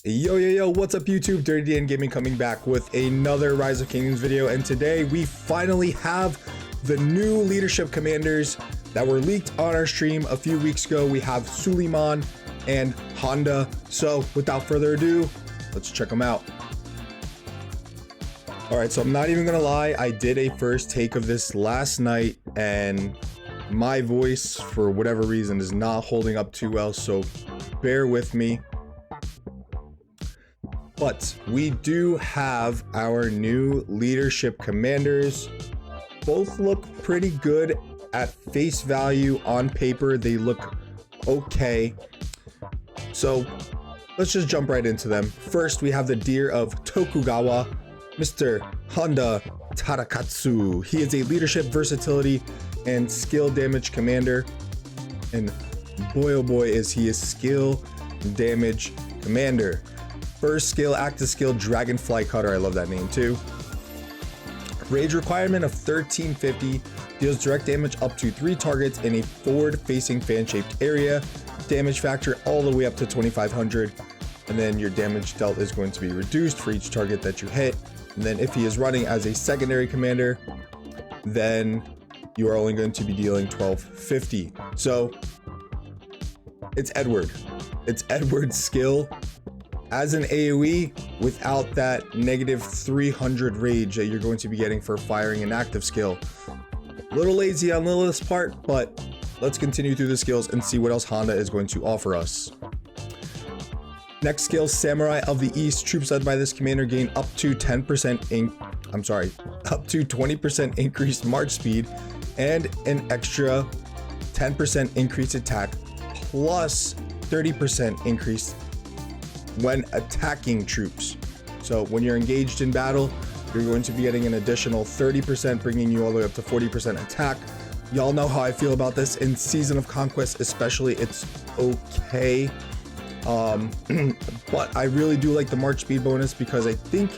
Yo, what's up YouTube? Dragothien Gaming coming back with another Rise of Kingdoms video, and today we finally have the new leadership commanders that were leaked on our stream a few weeks ago. We have Suleiman and Honda. So without further ado, let's check them out. Alright, so I'm not even gonna lie, I did a first take of this last night and my voice for whatever reason is not holding up too well, so bear with me. But we do have our new leadership commanders. Both look pretty good at face value. On paper they look okay, so let's just jump right into them. First, we have the Deer of Tokugawa, Mr. Honda Tarakatsu. He is a leadership, versatility, and skill damage commander, and boy oh boy is he a skill damage commander. First skill, active skill, Dragonfly Cutter. I love that name too. Rage requirement of 1350, deals direct damage up to 3 targets in a forward-facing fan-shaped area. Damage factor all the way up to 2500, and then your damage dealt is going to be reduced for each target that you hit. And then if he is running as a secondary commander, then you are only going to be dealing 1250. So it's Edward. It's Edward's skill as an AoE without that negative 300 rage that you're going to be getting for firing an active skill. A little lazy on Lilith's part, but let's continue through the skills and see what else Honda is going to offer us. Next skill, Samurai of the East. Troops led by this commander gain up to 20% increased march speed and an extra 10% increased attack plus 30% increase when attacking troops. So when you're engaged in battle, you're going to be getting an additional 30%, bringing you all the way up to 40% attack. Y'all know how I feel about this in Season of Conquest, especially. It's okay. But I really do like the march speed bonus, because I think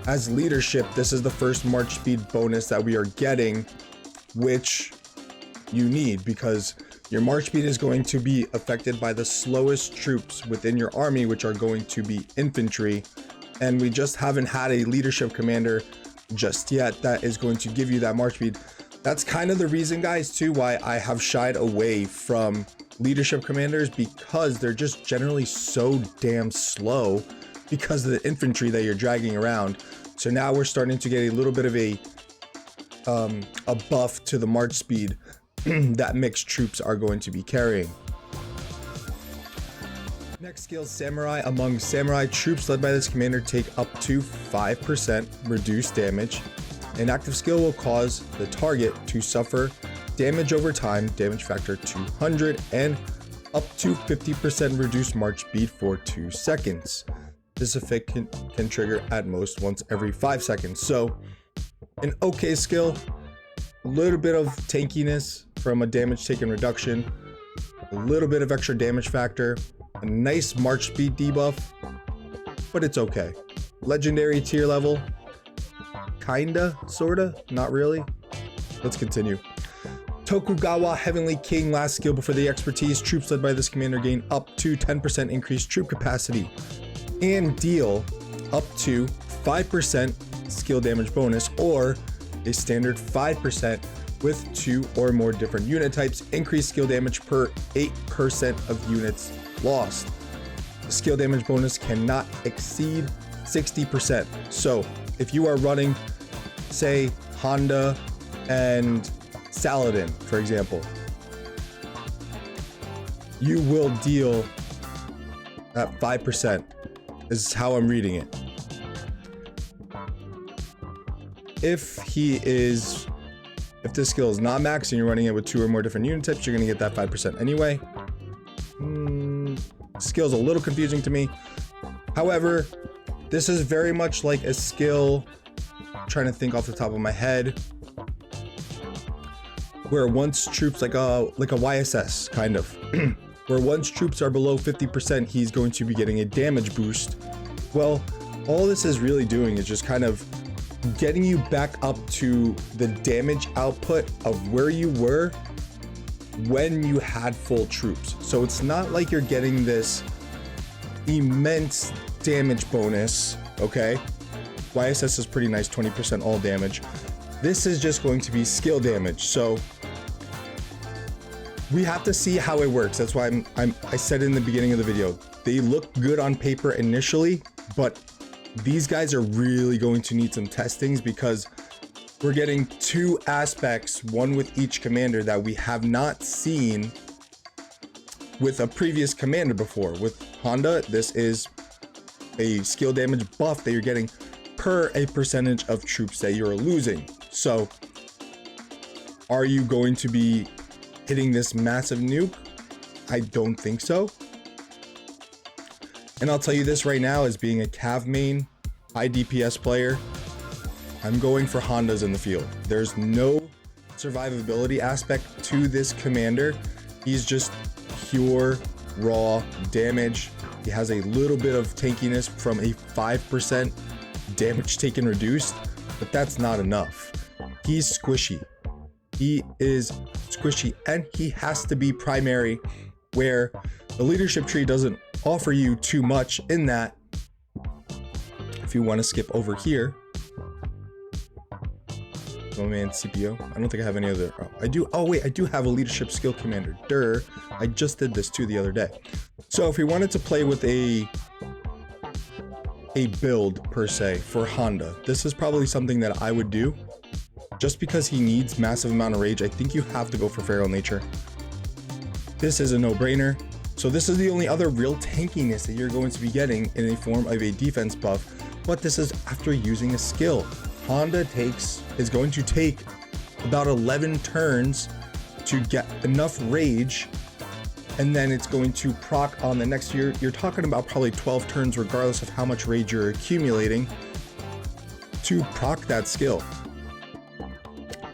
as leadership, this is the first march speed bonus that we are getting, which you need, because your march speed is going to be affected by the slowest troops within your army, which are going to be infantry. And we just haven't had a leadership commander just yet that is going to give you that march speed. That's kind of the reason, guys, too, why I have shied away from leadership commanders, because they're just generally so damn slow because of the infantry that you're dragging around. So now we're starting to get a little bit of a buff to the march speed that mixed troops are going to be carrying. Next skill, Samurai. Among Samurai, troops led by this commander take up to 5% reduced damage. An active skill will cause the target to suffer damage over time, damage factor 200, and up to 50% reduced march speed for 2 seconds. This effect can trigger at most once every 5 seconds. So an okay skill, a little bit of tankiness from a damage taken reduction, a little bit of extra damage factor, a nice march speed debuff, but it's okay. Legendary tier level, kinda, sorta, not really. Let's continue. Tokugawa Heavenly King. Last skill before the expertise. Troops led by this commander gain up to 10% increased troop capacity and deal up to 5% skill damage bonus, or a standard 5% with 2 or more different unit types. Increased skill damage per 8% of units lost. The skill damage bonus cannot exceed 60%. So if you are running, say, Honda and Saladin, for example, you will deal at 5%. This is how I'm reading it. If this skill is not max and you're running it with 2 or more different unit types, you're going to get that 5% anyway. Skill's a little confusing to me. However, this is very much like a skill, I'm trying to think off the top of my head, where once troops, like a YSS kind of, where once troops are below 50%, he's going to be getting a damage boost. Well, all this is really doing is just kind of getting you back up to the damage output of where you were when you had full troops. So it's not like you're getting this immense damage bonus, okay? YSS is pretty nice, 20% all damage. This is just going to be skill damage. So we have to see how it works. That's why I said in the beginning of the video, they look good on paper initially, but these guys are really going to need some testings because we're getting two aspects, one with each commander that we have not seen with a previous commander before. With Honda, this is a skill damage buff that you're getting per a percentage of troops that you're losing. So are you going to be hitting this massive nuke? I don't think so. And I'll tell you this right now, as being a Cav main, high DPS player, I'm going for Hondas in the field. There's no survivability aspect to this commander. He's just pure raw damage. He has a little bit of tankiness from a 5% damage taken reduced, but that's not enough. He's squishy. He is squishy, and he has to be primary, where the leadership tree doesn't offer you too much in that. If you want to skip over here, oh man, CPO. I don't think I have any other. Oh, I do. Oh wait, I do have a leadership skill commander. Durr. I just did this too the other day. So if we wanted to play with a build per se for Honda, this is probably something that I would do. Just because he needs massive amount of rage, I think you have to go for Feral Nature. This is a no-brainer. So this is the only other real tankiness that you're going to be getting in a form of a defense buff, but this is after using a skill. Honda is going to take about 11 turns to get enough rage, and then it's going to proc on the next year. You're talking about probably 12 turns, regardless of how much rage you're accumulating, to proc that skill.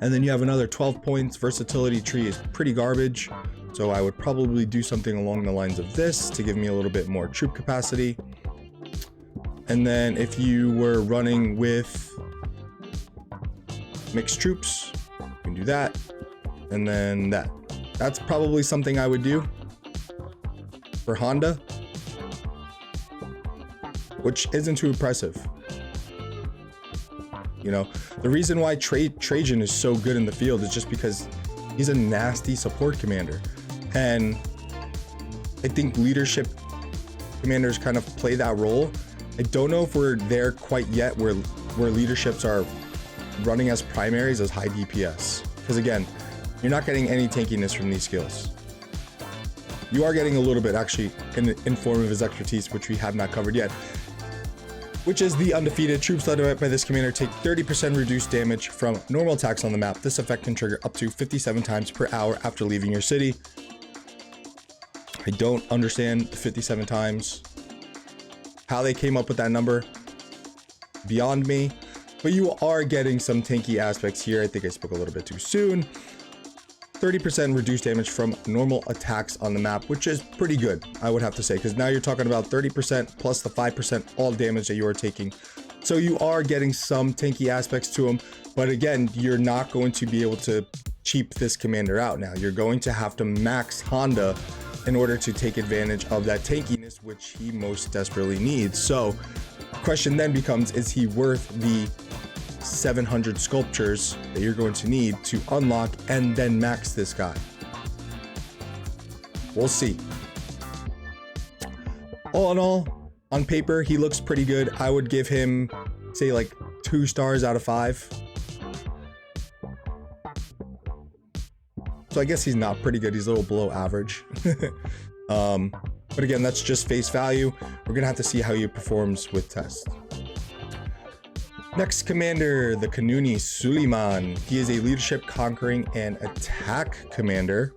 And then you have another 12 points. Versatility tree is pretty garbage, so I would probably do something along the lines of this to give me a little bit more troop capacity. And then if you were running with mixed troops, you can do that. And then that's probably something I would do for Honda, which isn't too impressive. You know, the reason why Trajan is so good in the field is just because he's a nasty support commander. And I think leadership commanders kind of play that role. I don't know if we're there quite yet where leaderships are running as primaries as high DPS. Because again, you're not getting any tankiness from these skills. You are getting a little bit actually in form of his expertise, which we have not covered yet, which is the undefeated. Troops led by this commander take 30% reduced damage from normal attacks on the map. This effect can trigger up to 57 times per hour after leaving your city. I don't understand the 57 times. How they came up with that number, beyond me. But you are getting some tanky aspects here. I think I spoke a little bit too soon. 30% reduced damage from normal attacks on the map, which is pretty good, I would have to say, because now you're talking about 30% plus the 5% all damage that you are taking. So you are getting some tanky aspects to him, but again, you're not going to be able to cheap this commander out now. You're going to have to max Honda in order to take advantage of that tankiness, which he most desperately needs. So the question then becomes, is he worth the 700 sculptures that you're going to need to unlock and then max this guy? We'll see. All in all, on paper, he looks pretty good. I would give him, say, like 2 stars out of 5. So I guess he's not pretty good. He's a little below average. But again, that's just face value. We're gonna have to see how he performs with tests. Next commander, the Kanuni Suleiman. He is a leadership, conquering, and attack commander,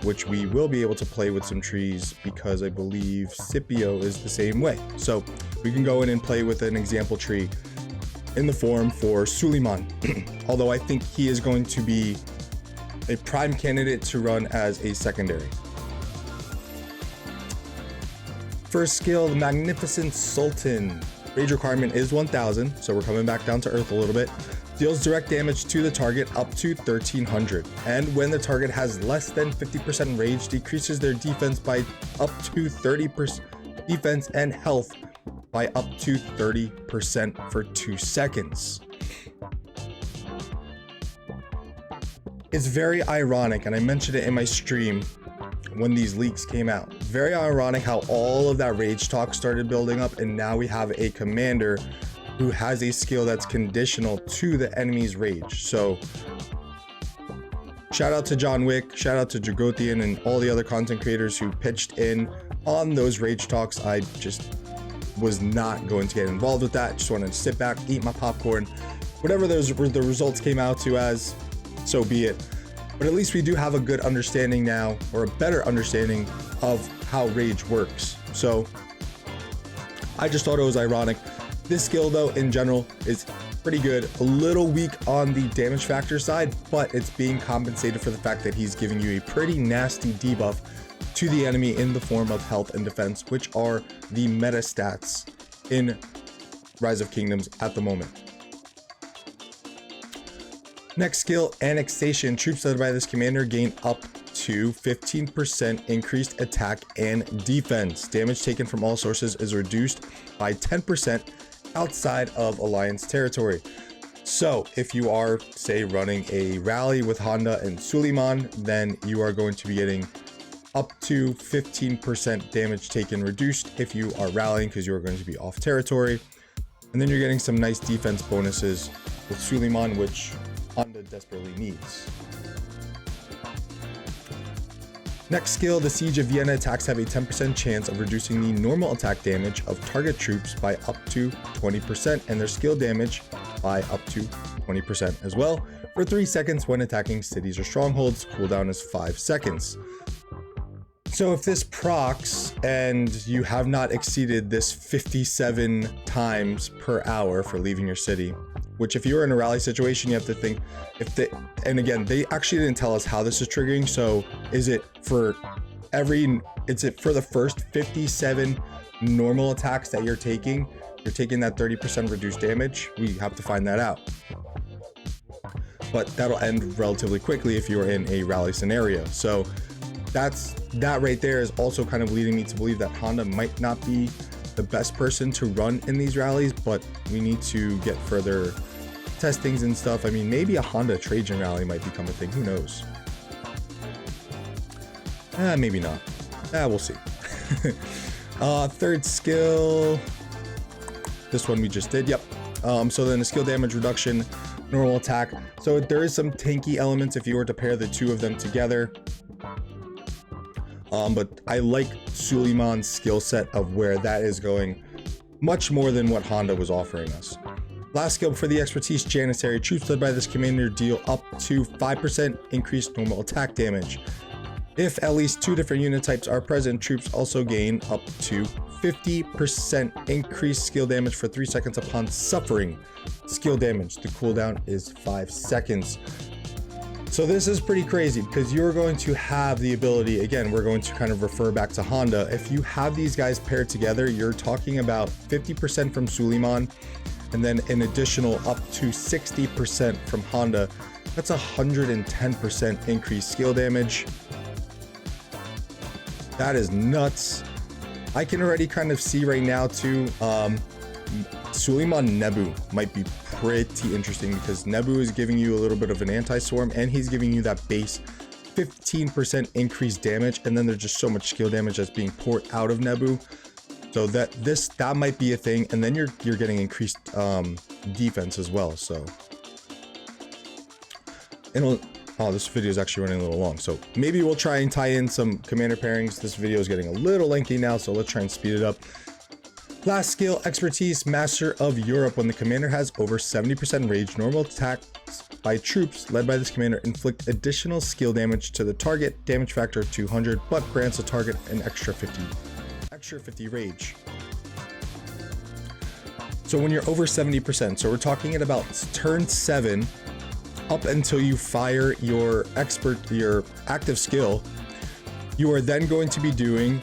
which we will be able to play with some trees because I believe Scipio is the same way. So we can go in and play with an example tree in the form for Suleiman. Although I think he is going to be a prime candidate to run as a secondary. First skill, the Magnificent Sultan. Rage requirement is 1000, so we're coming back down to earth a little bit. Deals direct damage to the target up to 1300, and when the target has less than 50% rage, decreases their defense by up to 30% defense and health by up to 30% for 2 seconds. It's very ironic, and I mentioned it in my stream when these leaks came out. Very ironic how all of that rage talk started building up, and now we have a commander who has a skill that's conditional to the enemy's rage. So shout out to John Wick, shout out to Dragothien and all the other content creators who pitched in on those rage talks. I just was not going to get involved with that. Just wanted to sit back, eat my popcorn. Whatever those the results came out to as, so be it. But at least we do have a good understanding now, or a better understanding of how rage works. So I just thought it was ironic. This skill though in general is pretty good, a little weak on the damage factor side, but it's being compensated for the fact that he's giving you a pretty nasty debuff to the enemy in the form of health and defense, which are the meta stats in Rise of Kingdoms at the moment. Next skill, Annexation. Troops led by this commander gain up to 15% increased attack and defense. Damage taken from all sources is reduced by 10% outside of Alliance territory. So if you are, say, running a rally with Honda and Suleiman, then you are going to be getting up to 15% damage taken reduced if you are rallying, because you are going to be off territory. And then you're getting some nice defense bonuses with Suleiman, which Honda desperately needs. Next skill, the Siege of Vienna. Attacks have a 10% chance of reducing the normal attack damage of target troops by up to 20% and their skill damage by up to 20% as well for 3 seconds when attacking cities or strongholds. Cooldown is 5 seconds. So if this procs and you have not exceeded this 57 times per hour for leaving your city, which if you're in a rally situation, you have to think if they, and again, they actually didn't tell us how this is triggering. So is it for the first 57 normal attacks that you're taking that 30% reduced damage? We have to find that out. But that'll end relatively quickly if you're in a rally scenario. So that right there is also kind of leading me to believe that Honda might not be the best person to run in these rallies, but we need to get further testings and stuff. I mean, maybe a Honda Trajan rally might become a thing, who knows? Maybe not. We'll see. Third skill, this one we just did, yep. So then the skill damage reduction, normal attack. So there is some tanky elements if you were to pair the two of them together. But I like Suleiman's skill set of where that is going much more than what Honda was offering us. Last skill for the expertise, Janissary. Troops led by this commander deal up to 5% increased normal attack damage. If at least 2 different unit types are present, troops also gain up to 50% increased skill damage for 3 seconds upon suffering skill damage. The cooldown is 5 seconds. So this is pretty crazy because you're going to have the ability, again, we're going to kind of refer back to Honda. If you have these guys paired together, you're talking about 50% from Suleiman and then an additional up to 60% from Honda. That's 110% increased skill damage. That is nuts. I can already kind of see right now too, Suleiman Nebu might be pretty interesting because Nebu is giving you a little bit of an anti-swarm and he's giving you that base 15% increased damage, and then there's just so much skill damage that's being poured out of Nebu. So that might be a thing, and then you're getting increased defense as well. So this video is actually running a little long, so maybe we'll try and tie in some commander pairings. This video is getting a little lengthy now, so let's try and speed it up. Last skill, expertise, Master of Europe. When the commander has over 70% rage, normal attacks by troops led by this commander inflict additional skill damage to the target, damage factor of 200, but grants the target an extra 50 rage. So when you're over 70%, so we're talking at about turn 7 up until you fire your active skill, you are then going to be doing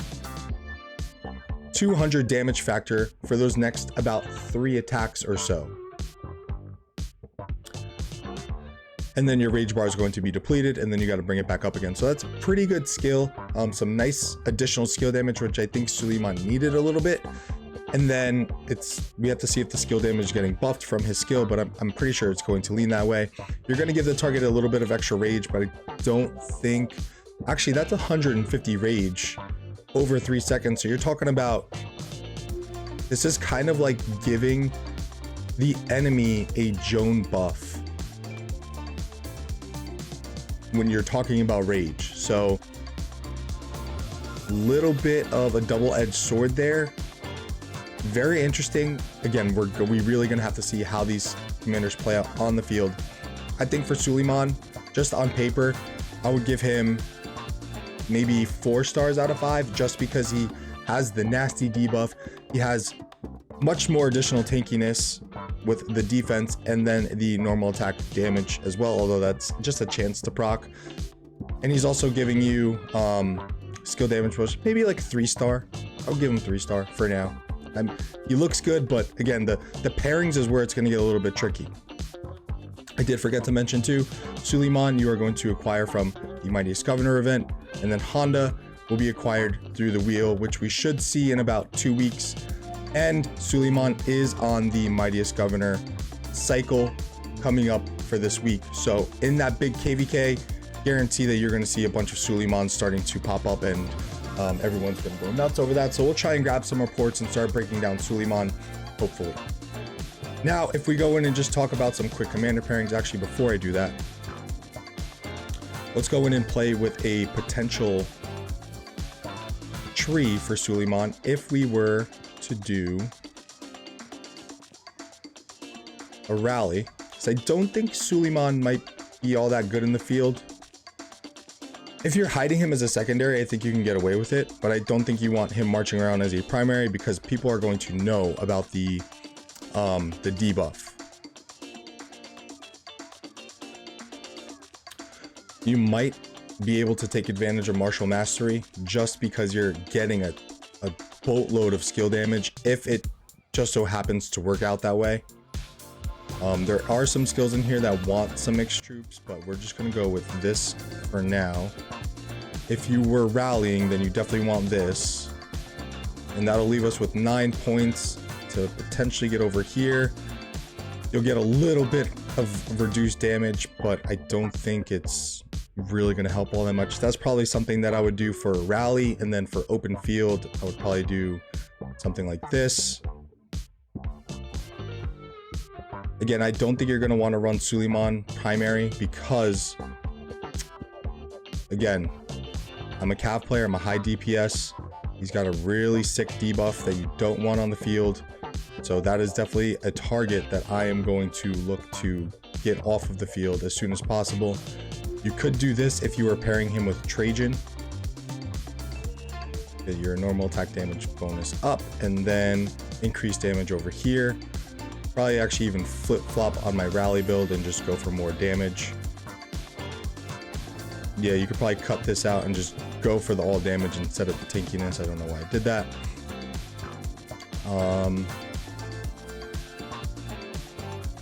200 damage factor for those next about 3 attacks or so. And then your rage bar is going to be depleted, and then you got to bring it back up again. So that's a pretty good skill. Some nice additional skill damage, which I think Suleiman needed a little bit. And then we have to see if the skill damage is getting buffed from his skill, but I'm pretty sure it's going to lean that way. You're going to give the target a little bit of extra rage, but I don't think, actually that's 150 rage over 3 seconds. So you're talking about, this is kind of like giving the enemy a Joan buff when you're talking about rage. So little bit of a double-edged sword there. Very interesting. Again, we really gonna have to see how these commanders play out on the field. I think for Suleiman, just on paper, I would give him maybe 4 stars out of 5, just because he has the nasty debuff. He has much more additional tankiness with the defense, and then the normal attack damage as well, although that's just a chance to proc. And he's also giving you skill damage push, maybe like 3-star. I'll give him 3-star for now. He looks good, but again, the pairings is where it's going to get a little bit tricky. I did forget to mention too, Suleiman you are going to acquire from the Mightiest Governor event, and then Honda will be acquired through the wheel, which we should see in about 2 weeks. And Suleiman is on the Mightiest Governor cycle coming up for this week. So in that big KVK, guarantee that you're going to see a bunch of Suleimans starting to pop up, and everyone's going to go nuts over that. So we'll try and grab some reports and start breaking down Suleiman, hopefully. Now, if we go in and just talk about some quick commander pairings, actually, before I do that, let's go in and play with a potential tree for Suleiman. If we were to do a rally, because I don't think Suleiman might be all that good in the field. If you're hiding him as a secondary, I think you can get away with it, but I don't think you want him marching around as a primary, because people are going to know about the debuff. You might be able to take advantage of martial mastery just because you're getting a boatload of skill damage if it just so happens to work out that way. There are some skills in here that want some mixed troops, but we're just going to go with this for now. If you were rallying, then you definitely want this, and that'll leave us with 9 points to potentially get over here. You'll get a little bit of reduced damage, but I don't think it's really going to help all that much. That's probably something that I would do for a rally, and then for open field I would probably do something like this. Again, I don't think you're going to want to run Suleiman primary, because again, I'm a cav player, I'm a high DPS. He's got a really sick debuff that you don't want on the field, so that is definitely a target that I am going to look to get off of the field as soon as possible. You could do this if you were pairing him with Trajan. Get your normal attack damage bonus up, and then increase damage over here. Probably actually even flip-flop on my rally build and just go for more damage. Yeah, you could probably cut this out and just go for the all damage instead of the tankiness. I don't know why I did that.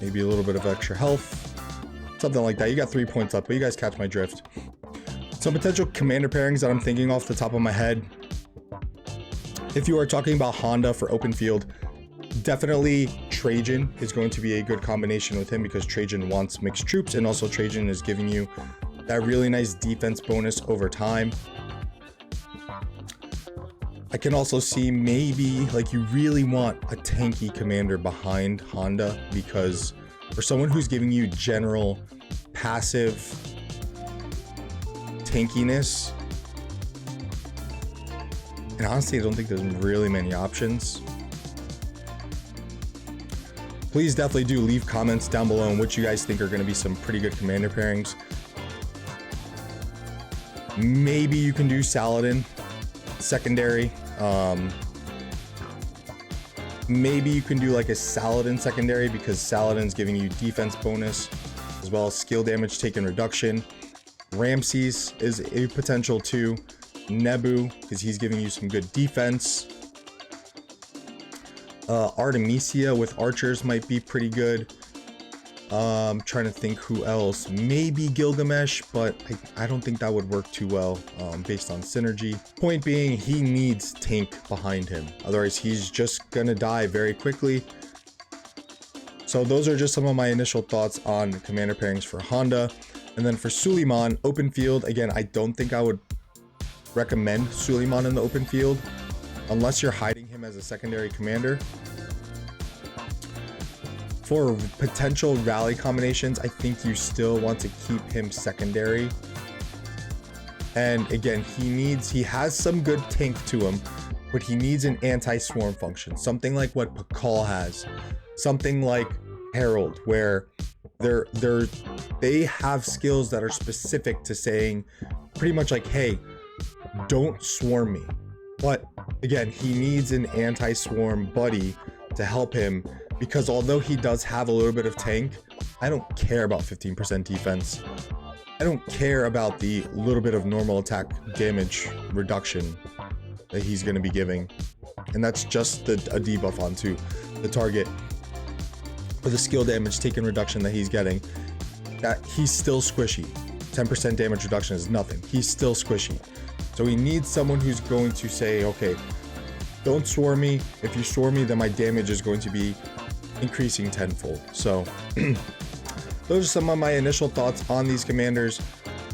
Maybe a little bit of extra health. Something like that. You got 3 points left, but you guys catch my drift. Some potential commander pairings that I'm thinking off the top of my head. If you are talking about Honda for open field, definitely Trajan is going to be a good combination with him, because Trajan wants mixed troops, and also Trajan is giving you that really nice defense bonus over time. I can also see maybe like you really want a tanky commander behind Honda, because for someone who's giving you general passive tankiness, and honestly I don't think there's really many options. Please definitely do leave comments down below on what you guys think are going to be some pretty good commander pairings. Maybe you can do Saladin secondary. Maybe you can do like a Saladin secondary, because Saladin's giving you defense bonus as well as skill damage taken reduction. Ramses is a potential too. Nebu, because he's giving you some good defense. Artemisia with archers might be pretty good. Trying to think who else. Maybe Gilgamesh, but I don't think that would work too well based on synergy. Point being, he needs tank behind him. Otherwise, he's just gonna die very quickly. So those are just some of my initial thoughts on commander pairings for Honda. And then for Suleiman, open field, again, I don't think I would recommend Suleiman in the open field unless you're hiding him as a secondary commander. For potential rally combinations, I think you still want to keep him secondary. And again, he has some good tank to him, but he needs an anti-swarm function, something like what Pakal has, something like Herald, where they have skills that are specific to saying pretty much like, hey, don't swarm me. But again, he needs an anti-swarm buddy to help him, because although he does have a little bit of tank, I don't care about 15% defense. I don't care about the little bit of normal attack damage reduction that he's going to be giving. And that's just a debuff onto the target. For the skill damage taken reduction that he's getting, that he's still squishy. 10% damage reduction is nothing. He's still squishy. So he needs someone who's going to say, okay, don't swarm me. If you swarm me, then my damage is going to be increasing tenfold. So those are some of my initial thoughts on these commanders.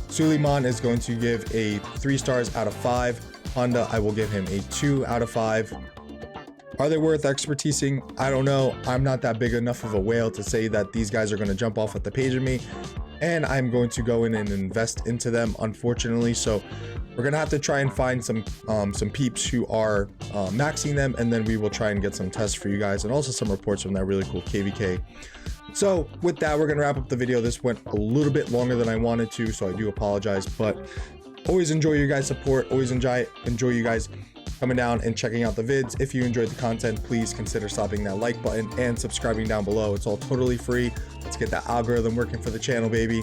Suleiman is going to give a 3 stars out of 5. Honda, I will give him a 2 out of 5. Are they worth expertising? I don't know. I'm not that big enough of a whale to say that these guys are going to jump off at the page of me, and I'm going to go in and invest into them, unfortunately. So we're gonna have to try and find some peeps who are maxing them, and then we will try and get some tests for you guys, and also some reports from that really cool KVK. So with that, we're gonna wrap up the video. This went a little bit longer than I wanted to, so I do apologize, but always enjoy your guys' support. Always enjoy you guys coming down and checking out the vids. If you enjoyed the content, please consider slapping that like button and subscribing down below. It's all totally free. Let's get that algorithm working for the channel, baby.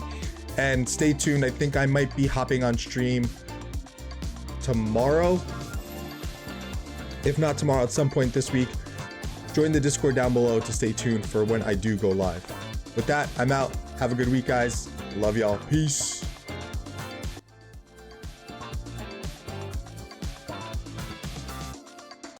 And stay tuned. I think I might be hopping on stream tomorrow. If not tomorrow, at some point this week. Join the Discord down below to stay tuned for when I do go live. With that, I'm out. Have a good week, guys. Love y'all. Peace.